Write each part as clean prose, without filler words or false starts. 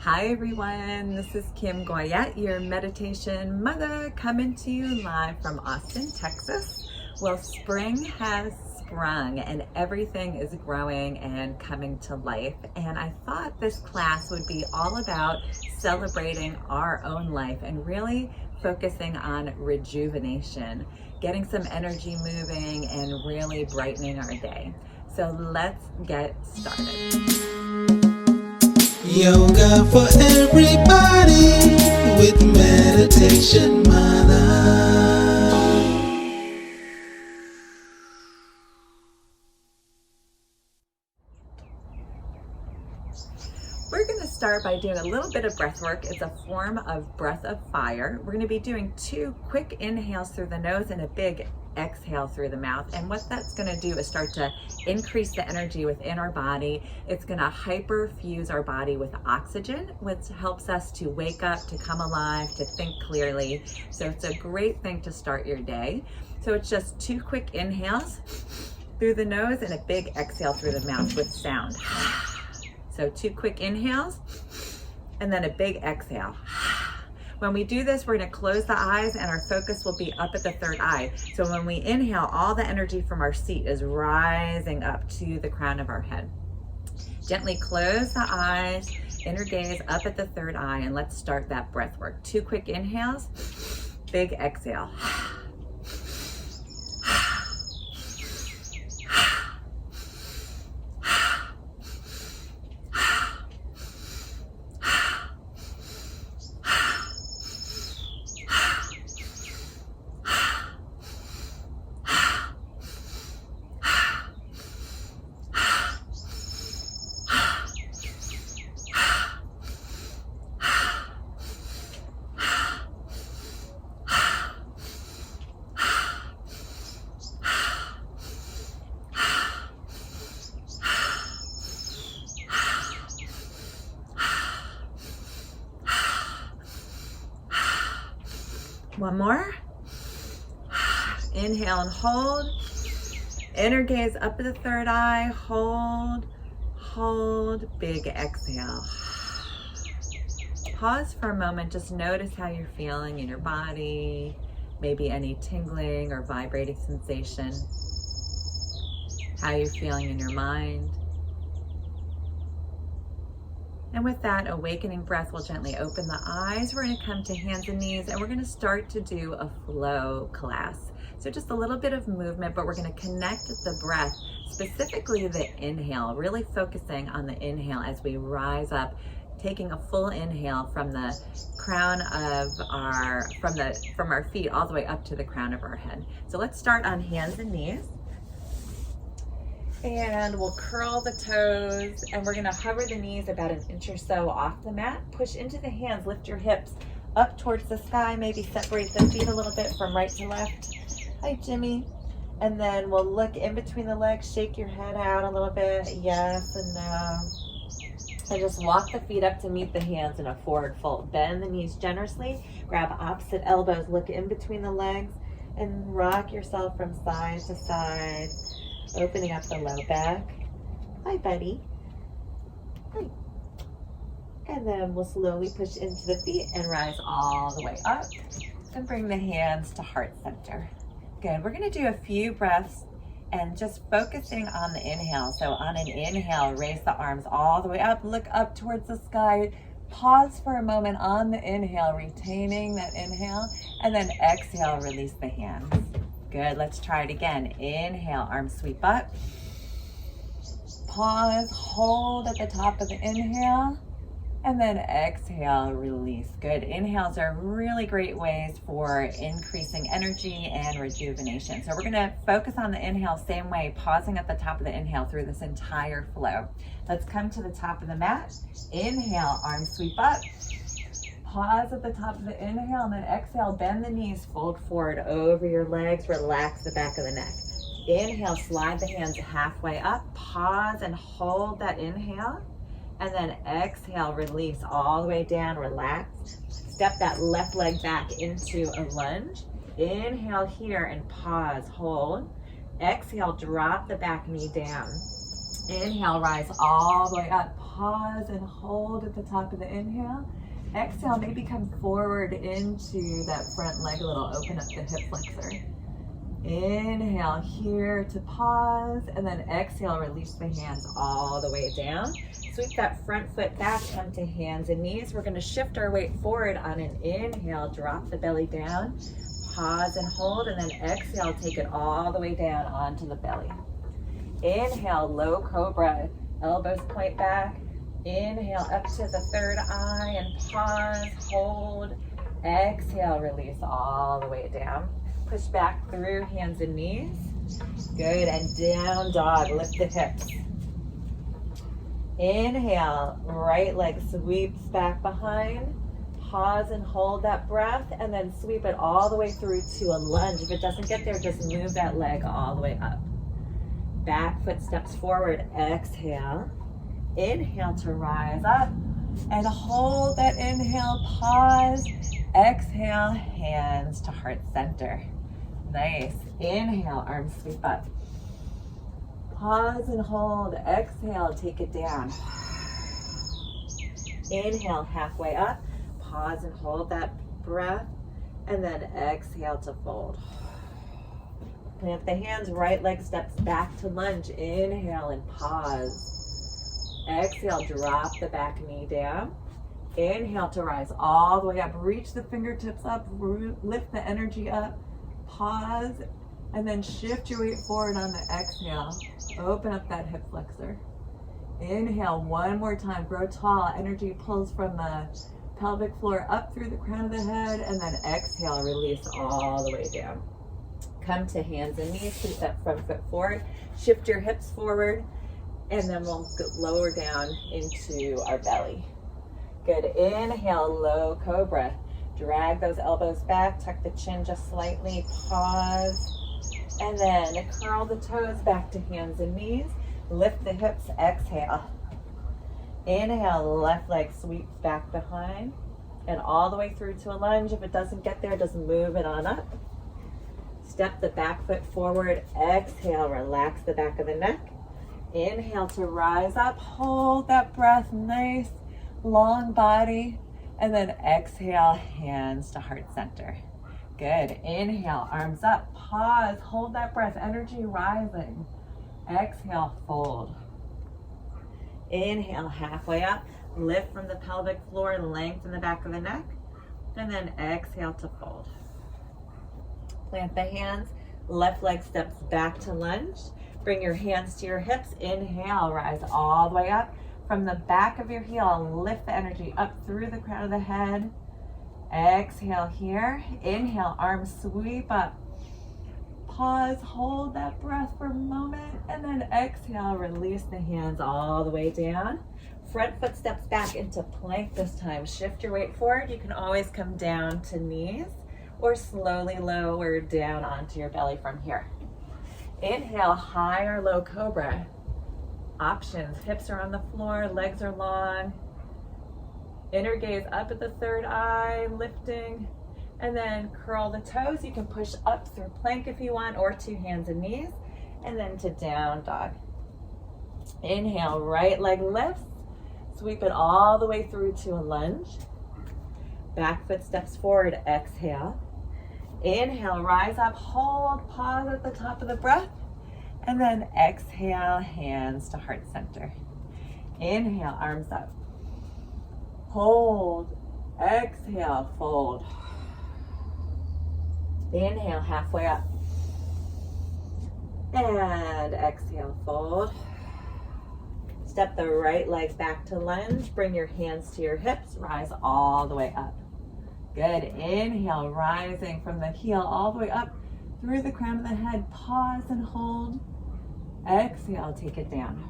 Hi everyone, this is Kim Goyette, your meditation mother, coming to you live from Austin, Texas. Well, spring has sprung and everything is growing and coming to life. And I thought this class would be all about celebrating our own life and really focusing on rejuvenation, getting some energy moving and really brightening our day. So let's get started. Yoga for everybody with Meditation Mutha. We're going to start by doing a little bit of breath work. It's a form of breath of fire. We're going to be doing 2 quick inhales through the nose and a big exhale through the mouth. And what that's going to do is start to increase the energy within our body. It's going to hyperfuse our body with oxygen, which helps us to wake up, to come alive, to think clearly. So it's a great thing to start your day. So it's just 2 quick inhales through the nose and a big exhale through the mouth with sound. So 2 quick inhales and then a big exhale. When we do this, we're going to close the eyes and our focus will be up at the third eye. So when we inhale, all the energy from our seat is rising up to the crown of our head. Gently close the eyes, inner gaze up at the third eye, and let's start that breath work. 2 quick inhales, big exhale. One more. Inhale and hold. Inner gaze up at the third eye. Hold, hold, big exhale. Pause for a moment. Just notice how you're feeling in your body. Maybe any tingling or vibrating sensation. How you're feeling in your mind. And with that awakening breath, we'll gently open the eyes. We're going to come to hands and knees and we're going to start to do a flow class. So just a little bit of movement, but we're going to connect the breath, specifically the inhale, really focusing on the inhale as we rise up, taking a full inhale from the crown of from our feet all the way up to the crown of our head. So let's start on hands and knees. And we'll curl the toes and we're going to hover the knees about 1 inch or so off the mat. Push into the hands, lift your hips up towards the sky, maybe separate the feet a little bit from right to left. Hi, Jimmy. And then we'll look in between the legs, shake your head out a little bit, yes and no. And just walk the feet up to meet the hands in a forward fold. Bend the knees generously, grab opposite elbows, look in between the legs, and rock yourself from side to side. Opening up the low back. Hi, buddy. Hi. And then we'll slowly push into the feet and rise all the way up and bring the hands to heart center. Good. We're going to do a few breaths and just focusing on the inhale. So on an inhale, raise the arms all the way up, look up towards the sky. Pause for a moment on the inhale, retaining that inhale, and then exhale, release the hands. Good, let's try it again. Inhale, arms sweep up. Pause, hold at the top of the inhale, and then exhale, release. Good, inhales are really great ways for increasing energy and rejuvenation. So we're gonna focus on the inhale same way, pausing at the top of the inhale through this entire flow. Let's come to the top of the mat. Inhale, arms sweep up. Pause at the top of the inhale and then exhale, bend the knees, fold forward over your legs, relax the back of the neck. Inhale, slide the hands halfway up, pause and hold that inhale, and then exhale, release all the way down, relax. Step that left leg back into a lunge. Inhale here and pause, hold. Exhale, drop the back knee down. Inhale, rise all the way up. pause and hold at the top of the inhale. Exhale, maybe come forward into that front leg a little, open up the hip flexor. Inhale here to pause, and then exhale, release the hands all the way down. Sweep that front foot back, come to hands and knees. We're gonna shift our weight forward on an inhale, drop the belly down, pause and hold, and then exhale, take it all the way down onto the belly. Inhale, low cobra, elbows point back. Inhale up to the third eye and pause, hold. Exhale, release all the way down. Push back through hands and knees. Good, and down dog, lift the hips. Inhale, right leg sweeps back behind. Pause and hold that breath, and then sweep it all the way through to a lunge. If it doesn't get there, just move that leg all the way up. Back foot steps forward, exhale. Inhale to rise up, and hold that inhale, pause. Exhale, hands to heart center. Nice. Inhale, arms sweep up. Pause and hold. Exhale, take it down. Inhale, halfway up. Pause and hold that breath. And then exhale to fold. Plant the hands, right leg steps back to lunge. Inhale and pause. Exhale, drop the back knee down. Inhale to rise all the way up. Reach the fingertips up, lift the energy up. Pause, and then shift your weight forward on the exhale. Open up that hip flexor. Inhale one more time, grow tall. Energy pulls from the pelvic floor up through the crown of the head, and then exhale, release all the way down. Come to hands and knees, keep that front foot forward. Shift your hips forward, and then we'll go lower down into our belly. Good, inhale, low cobra. Drag those elbows back, tuck the chin just slightly, pause, and then curl the toes back to hands and knees. Lift the hips, exhale. Inhale, left leg sweeps back behind and all the way through to a lunge. If it doesn't get there, just move it on up. Step the back foot forward, exhale, relax the back of the neck. Inhale to rise up, hold that breath, nice, long body. And then exhale, hands to heart center. Good. Inhale, arms up, pause, hold that breath, energy rising. Exhale, fold. Inhale, halfway up, lift from the pelvic floor, lengthen the back of the neck, and then exhale to fold. Plant the hands, left leg steps back to lunge. Bring your hands to your hips. Inhale, rise all the way up. From the back of your heel, lift the energy up through the crown of the head. Exhale here. Inhale, arms sweep up. Pause, hold that breath for a moment, and then exhale, release the hands all the way down. Front foot steps back into plank this time. Shift your weight forward. You can always come down to knees or slowly lower down onto your belly from here. Inhale, high or low cobra. Options, hips are on the floor, legs are long. Inner gaze up at the third eye, lifting, and then curl the toes. You can push up through plank if you want, or to hands and knees, and then to down dog. Inhale, right leg lifts, sweep it all the way through to a lunge. Back foot steps forward, exhale. Inhale, rise up, hold, pause at the top of the breath. And then exhale, hands to heart center. Inhale, arms up. Hold, exhale, fold. Inhale, halfway up. And exhale, fold. Step the right leg back to lunge. Bring your hands to your hips. Rise all the way up. Good. Inhale, rising from the heel all the way up through the crown of the head. Pause and hold. Exhale, take it down.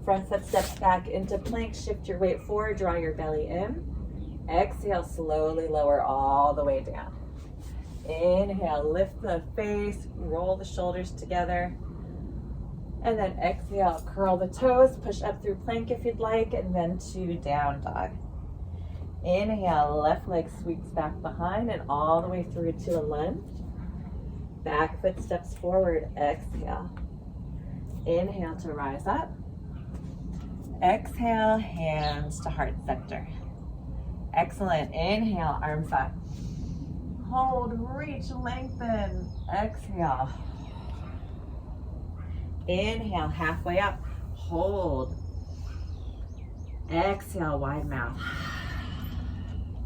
Front foot steps back into plank. Shift your weight forward. Draw your belly in. Exhale, slowly lower all the way down. Inhale, lift the face. Roll the shoulders together. And then exhale, curl the toes. Push up through plank if you'd like. And then to down dog. Inhale, left leg sweeps back behind and all the way through to a lunge. Back foot steps forward, exhale. Inhale to rise up. Exhale, hands to heart center. Excellent. Inhale, arms up. Hold, reach, lengthen. Exhale. Inhale, halfway up. Hold. Exhale, wide mouth.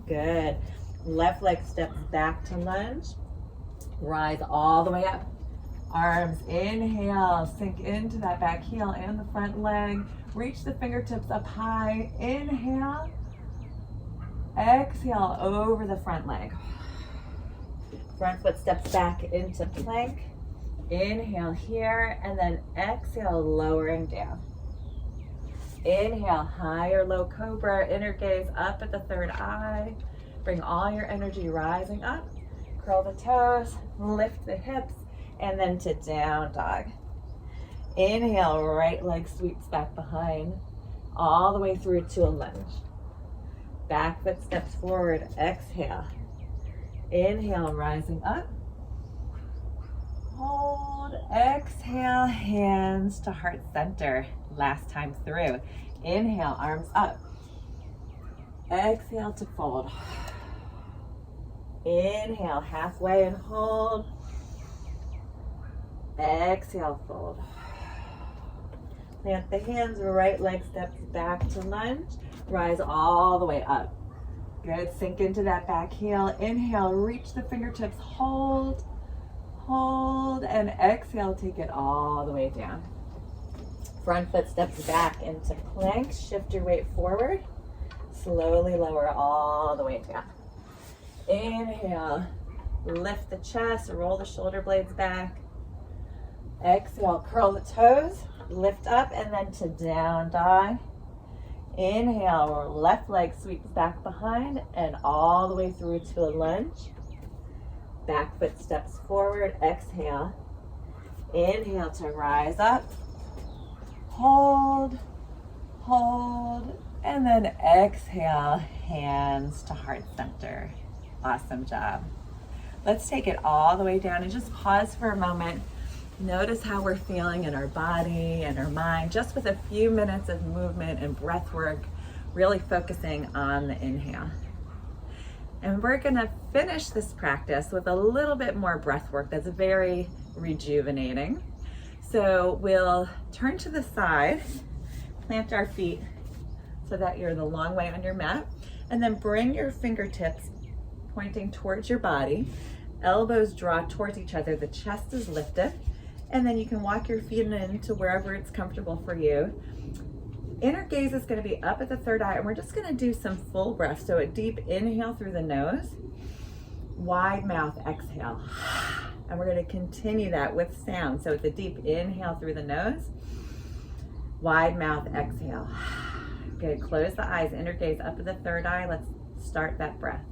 Good. Left leg steps back to lunge. Rise all the way up. Arms, inhale, sink into that back heel and the front leg. Reach the fingertips up high. Inhale. Exhale over the front leg. Front foot steps back into plank. Inhale here, and then exhale, lowering down. Inhale, high or low cobra, inner gaze up at the third eye. Bring all your energy rising up. Curl the toes, lift the hips, and then to down dog. Inhale, right leg sweeps back behind, all the way through to a lunge. Back foot steps forward, exhale. Inhale, rising up. Hold, exhale, hands to heart center. Last time through. Inhale, arms up. Exhale to fold. Inhale, halfway and hold. Exhale, fold. Plant the hands, right leg steps back to lunge. Rise all the way up. Good, sink into that back heel. Inhale, reach the fingertips, hold, hold, and exhale, take it all the way down. Front foot steps back into plank, shift your weight forward. Slowly lower all the way down. Inhale, lift the chest, roll the shoulder blades back. Exhale, curl the toes, lift up, and then to down dog. Inhale, left leg sweeps back behind and all the way through to a lunge. Back foot steps forward, exhale. Inhale to rise up. Hold, hold, and then exhale, hands to heart center. Awesome job. Let's take it all the way down and just pause for a moment. Notice how we're feeling in our body and our mind, just with a few minutes of movement and breath work, really focusing on the inhale. And we're gonna finish this practice with a little bit more breath work that's very rejuvenating. So we'll turn to the side, plant our feet so that you're the long way on your mat, and then bring your fingertips pointing towards your body. Elbows draw towards each other, the chest is lifted, and then you can walk your feet into wherever it's comfortable for you. Inner gaze is going to be up at the third eye, and we're just going to do some full breath. So a deep inhale through the nose, wide mouth exhale. And we're going to continue that with sound. So it's a deep inhale through the nose, wide mouth exhale. Good, close the eyes, inner gaze up at the third eye. Let's start that breath.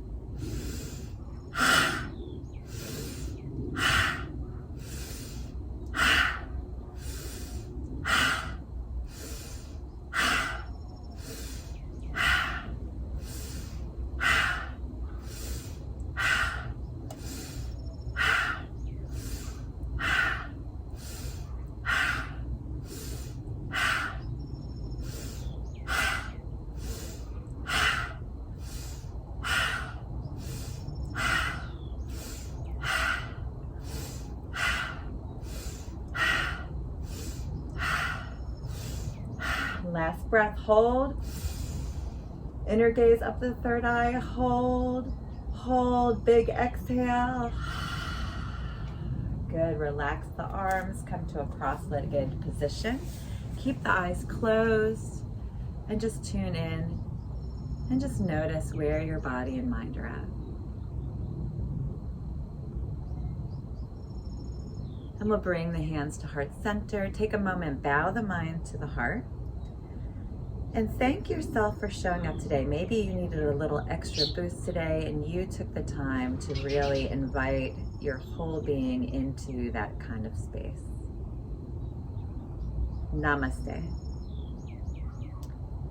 Last breath, hold. Inner gaze up the third eye, hold, hold, big exhale. Good, relax the arms, come to a cross-legged position. Keep the eyes closed and just tune in and just notice where your body and mind are at. And we'll bring the hands to heart center. Take a moment, bow the mind to the heart. And thank yourself for showing up today. Maybe you needed a little extra boost today and you took the time to really invite your whole being into that kind of space. Namaste.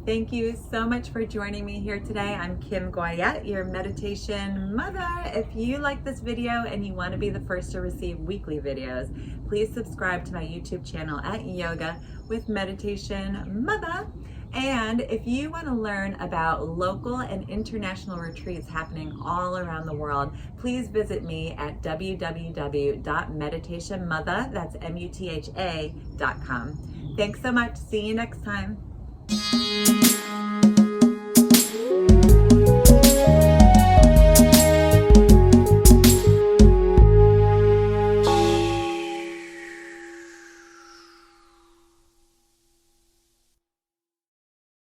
Thank you so much for joining me here today. I'm Kim Goyette, your meditation mother. If you like this video and you want to be the first to receive weekly videos, please subscribe to my YouTube channel at Yoga with Meditation Mutha. And if you want to learn about local and international retreats happening all around the world, please visit me at www.meditationmutha, that's MUTHA.com. Thanks so much. See you next time.